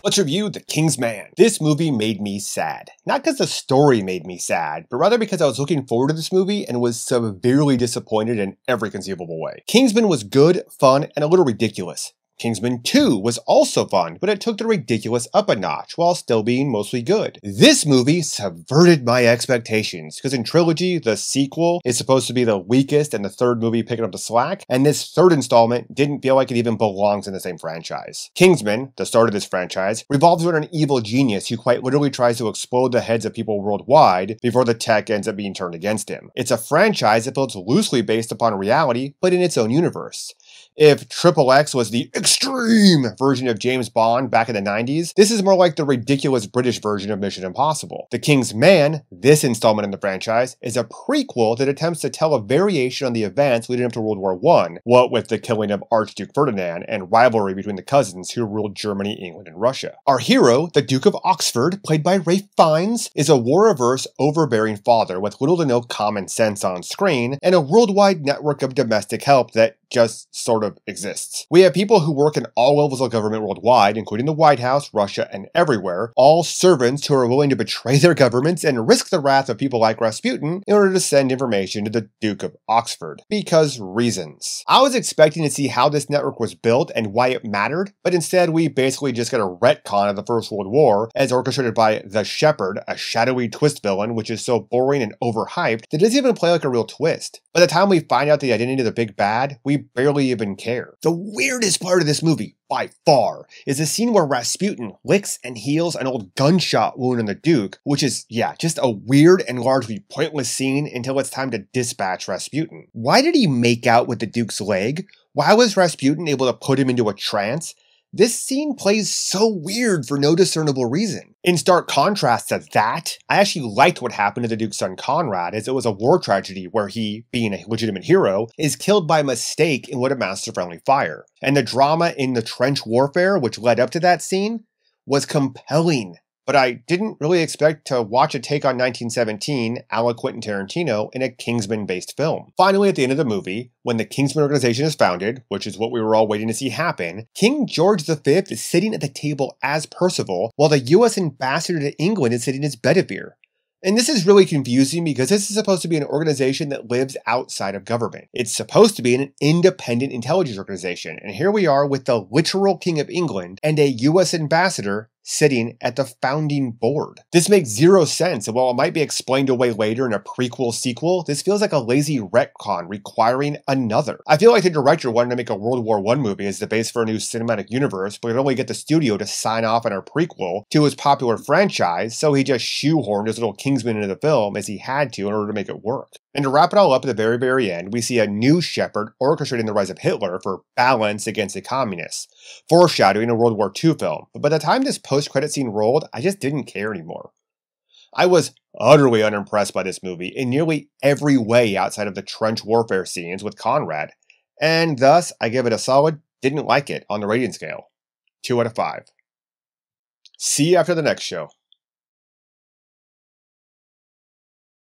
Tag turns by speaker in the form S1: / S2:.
S1: Let's review The Kingsman. This movie made me sad. Not because the story made me sad, but rather because I was looking forward to this movie and was severely disappointed in every conceivable way. Kingsman was good, fun, and a little ridiculous. Kingsman 2 was also fun, but it took the ridiculous up a notch while still being mostly good. This movie subverted my expectations, because in Trilogy, the sequel is supposed to be the weakest and the third movie picking up the slack, and this third installment didn't feel like it even belongs in the same franchise. Kingsman, the start of this franchise, revolves around an evil genius who quite literally tries to explode the heads of people worldwide before the tech ends up being turned against him. It's a franchise that feels loosely based upon reality, but in its own universe. If XXX was the extreme version of James Bond back in the 90s, this is more like the ridiculous British version of Mission Impossible. The Kingsman, this installment in the franchise, is a prequel that attempts to tell a variation on the events leading up to World War I, what with the killing of Archduke Ferdinand and rivalry between the cousins who ruled Germany, England, and Russia. Our hero, the Duke of Oxford, played by Ralph Fiennes, is a war-averse, overbearing father with little to no common sense on screen and a worldwide network of domestic help that just sort of exists. We have people who work in all levels of government worldwide, including the White House, Russia, and everywhere, all servants who are willing to betray their governments and risk the wrath of people like Rasputin in order to send information to the Duke of Oxford. Because reasons. I was expecting to see how this network was built and why it mattered, but instead we basically just get a retcon of the First World War as orchestrated by the Shepherd, a shadowy twist villain which is so boring and overhyped that it doesn't even play like a real twist. By the time we find out the identity of the big bad, we barely even care. The weirdest part of this movie, by far, is the scene where Rasputin licks and heals an old gunshot wound on the Duke, which is, yeah, just a weird and largely pointless scene until it's time to dispatch Rasputin. Why did he make out with the Duke's leg? Why was Rasputin able to put him into a trance? This scene plays so weird for no discernible reason. In stark contrast to that, I actually liked what happened to the Duke's son Conrad, as it was a war tragedy where he, being a legitimate hero, is killed by mistake in what amounts to friendly fire. And the drama in the trench warfare, which led up to that scene, was compelling. But I didn't really expect to watch a take on 1917 a la Quentin Tarantino in a Kingsman-based film. Finally, at the end of the movie, when the Kingsman organization is founded, which is what we were all waiting to see happen, King George V is sitting at the table as Percival, while the US ambassador to England is sitting as Bedivere. And this is really confusing because this is supposed to be an organization that lives outside of government. It's supposed to be an independent intelligence organization, and here we are with the literal King of England and a US ambassador sitting at the founding board. This makes zero sense, and while it might be explained away later in a prequel sequel, this feels like a lazy retcon requiring another. I feel like the director wanted to make a World War I movie as the base for a new cinematic universe, but could only get the studio to sign off on a prequel to his popular franchise, so he just shoehorned his little Kingsman into the film as he had to in order to make it work. And to wrap it all up at the very end, we see a new Shepherd orchestrating the rise of Hitler for balance against the communists, foreshadowing a World War II film. But by the time this post-credit scene rolled, I just didn't care anymore. I was utterly unimpressed by this movie in nearly every way outside of the trench warfare scenes with Conrad, and thus I give it a solid didn't like it on the rating scale. 2 out of 5. See you after the next show.